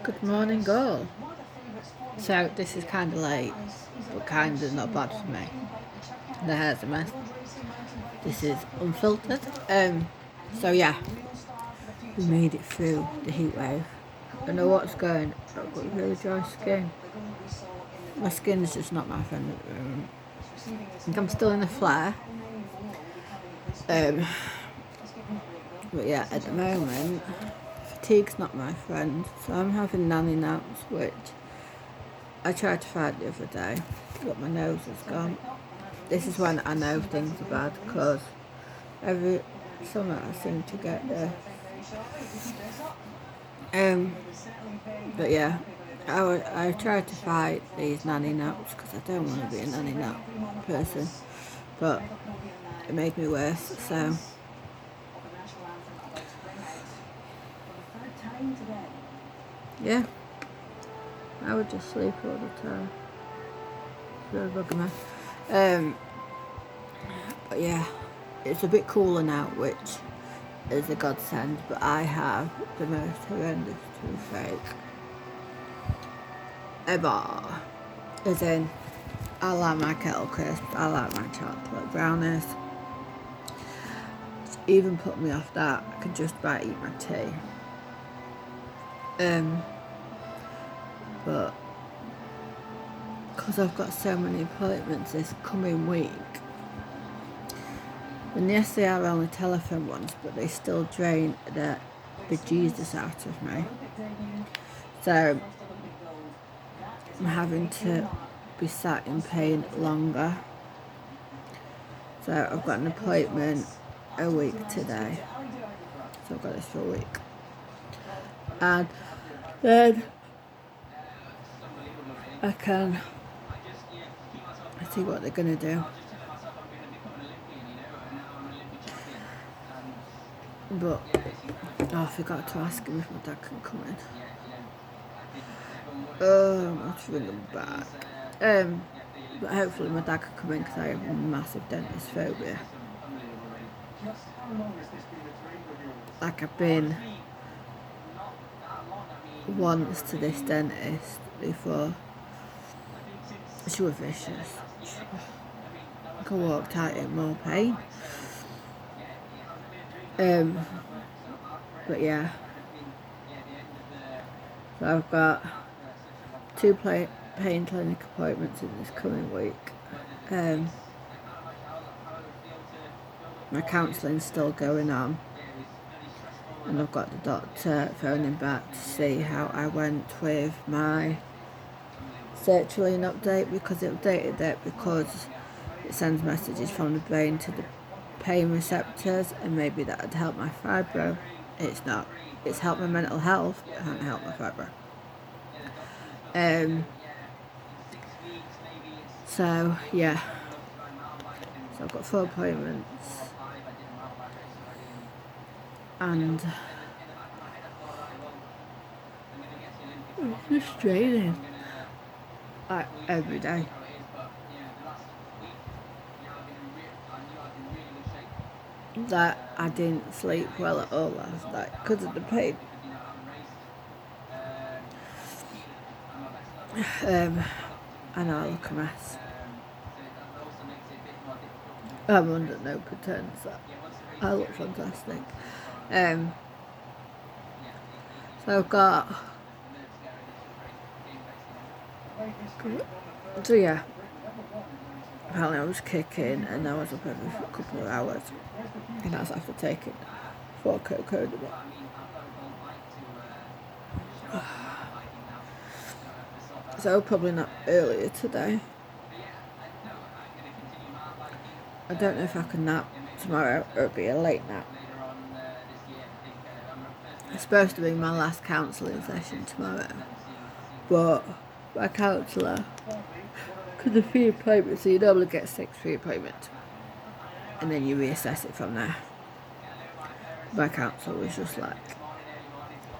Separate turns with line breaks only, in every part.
Good morning, all. So this is kind of late, but kind of not bad for me. The hair's a mess. This is unfiltered. So yeah, we made it through the heat wave. I don't know what's going. I've got really dry skin. My skin is just not my friend at the moment. I think I'm still in the flare. But yeah, at the moment, fatigue's not my friend. So I'm having nanny naps, which I tried to fight the other day, but my nose has gone. This is when I know things are bad, because every summer I seem to get this. But yeah, I tried to fight these nanny naps because I don't want to be a nanny nap person, but it made me worse, so yeah, I would just sleep all the time. It's really bugging me. But yeah, it's a bit cooler now, which is a godsend, but I have the most horrendous toothache ever. As in, I like my kettle crisps, I like my chocolate brownies. It's even put me off that I can just about eat my tea. But because I've got so many appointments this coming week, and yes, they are only telephone ones, but they still drain the bejesus out of me. So I'm having to be sat in pain longer. So I've got an appointment a week today. So I've got this for a week. And then I can see what they're going to do. But I forgot to ask him if my dad can come in. I'm going to ring him back. But hopefully my dad can come in because I have a massive dentist phobia. Like, I've been once to this dentist before. She was vicious. I walked out in more pain. But yeah. So I've got 2 pain clinic appointments in this coming week. My counselling's still going on. And I've got the doctor phoning back to see how I went with my sertraline update, because it updated it because it sends messages from the brain to the pain receptors, and maybe that would help my fibro. It's not. It's helped my mental health, but it hasn't helped my fibro. So yeah. So I've got 4 appointments. And it's just draining. Like, every day. That I didn't sleep well at all last night because of the pain. I know I look a mess. I'm under no pretense that I look fantastic. So I've got. So yeah. Apparently I was kicking and I was up every couple of hours. And that's after taking 4 cocoa. So probably not earlier today. I don't know if I can nap tomorrow or it'll be a late nap. It's supposed to be my last counselling session tomorrow, but my counsellor, because of free appointments, so you normally get 6 free appointments and then you reassess it from there. My counsellor was just like,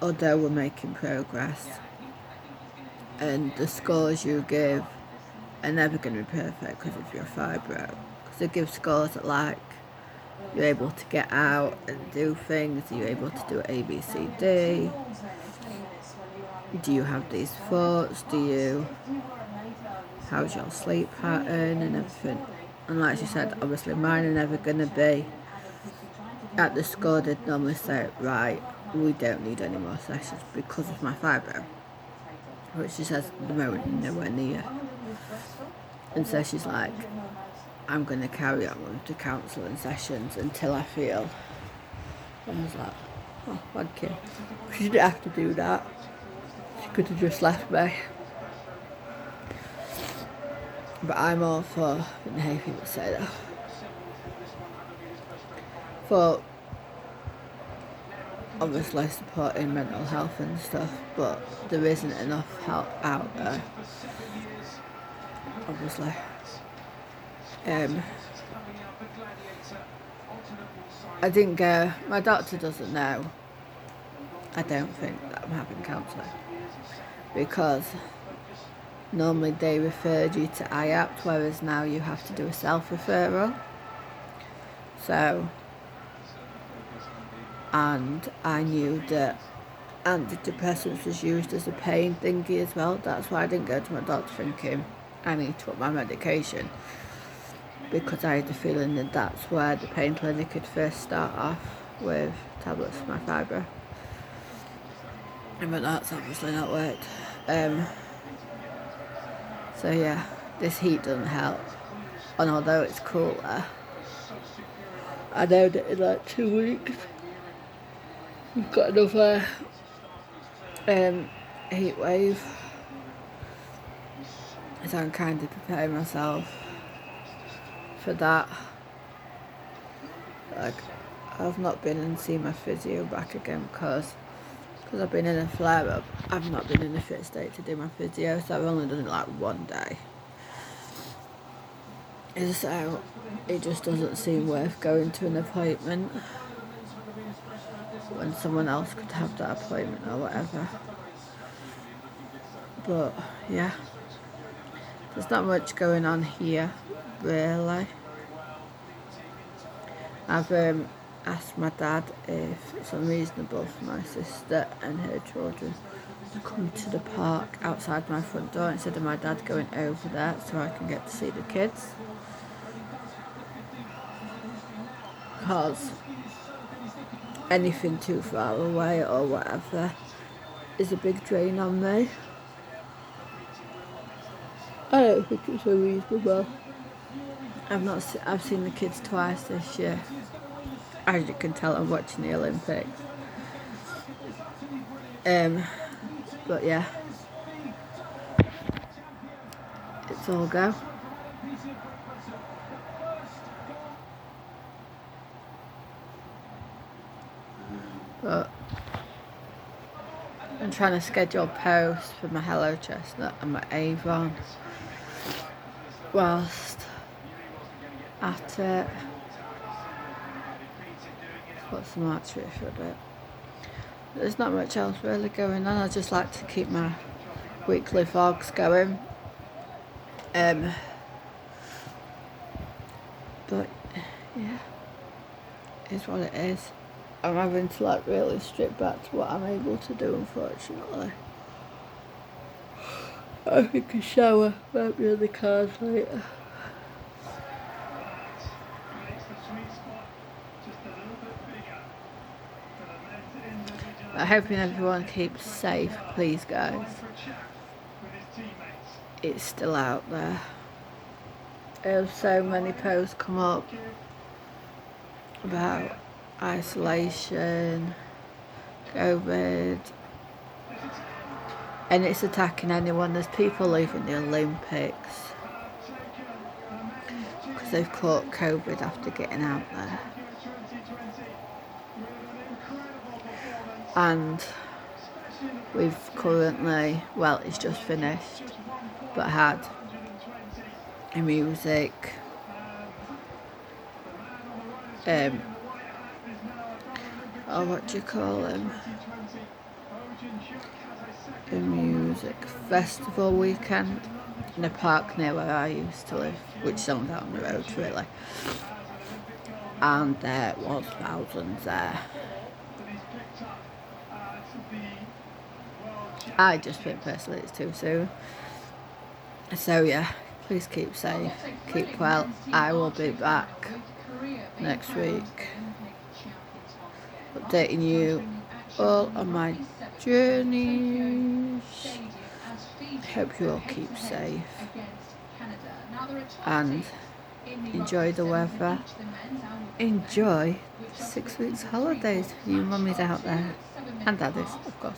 although we're making progress and the scores you give are never going to be perfect because of your fibro, because they give scores that, like, you're able to get out and do things, you're able to do A, B, C, D, do you have these thoughts? How's your sleep pattern and everything? And like she said, obviously mine are never going to be at the school. They'd normally say, right, we don't need any more sessions because of my fibro, which she says at the moment nowhere near. And so she's like, I'm going to carry on with the counselling sessions until I feel. And I was like, oh, thank you. She didn't have to do that. She could have just left me. But I'm all for, I hate people say that, for obviously supporting mental health and stuff, but there isn't enough help out there, obviously. I didn't go, my doctor doesn't know, I don't think, that I'm having counselling, because normally they referred you to IAPT, whereas now you have to do a self-referral. So, and I knew that antidepressants was used as a pain thingy as well. That's why I didn't go to my doctor thinking I need to up my medication, because I had the feeling that that's where the pain clinic could first start off with tablets for my fibro. But that's obviously not worked. So yeah, this heat doesn't help. And although it's cooler, I know that in like 2 weeks we've got another heat wave. So I'm kind of preparing myself for that. Like, I've not been and seen my physio back again because I've been in a flare-up. I've not been in a fit state to do my physio, so I've only done it like one day. And so it just doesn't seem worth going to an appointment when someone else could have that appointment or whatever. But yeah, there's not much going on here, really. I've asked my dad if it's unreasonable for my sister and her children to come to the park outside my front door instead of my dad going over there so I can get to see the kids. Because anything too far away or whatever is a big drain on me. I don't think it's unreasonable. I've seen the kids twice this year. As you can tell, I'm watching the Olympics. But yeah, it's all go. But I'm trying to schedule posts for my Hello Chestnut and my Avon whilst at it. What's the match for a bit? There's not much else really going on. I just like to keep my weekly vlogs going. But yeah, it's what it is. I'm having to like really strip back to what I'm able to do, unfortunately. I think a shower might be in the cards later. I'm hoping everyone keeps safe, please guys. It's still out there. There's so many posts come up about isolation, COVID, and it's attacking anyone. There's people leaving the Olympics because they've caught COVID after getting out there. And we've currently, well, it's just finished, but had a music what do you call him? A music festival weekend in a park near where I used to live, which is on down the road really. And there was thousands there. I just think personally it's too soon. So yeah, please keep safe, keep well. I will be back next week, updating you all on my journeys. Hope you all keep safe and enjoy the weather. Enjoy 6 weeks holidays for you mummies out there, and daddies, of course.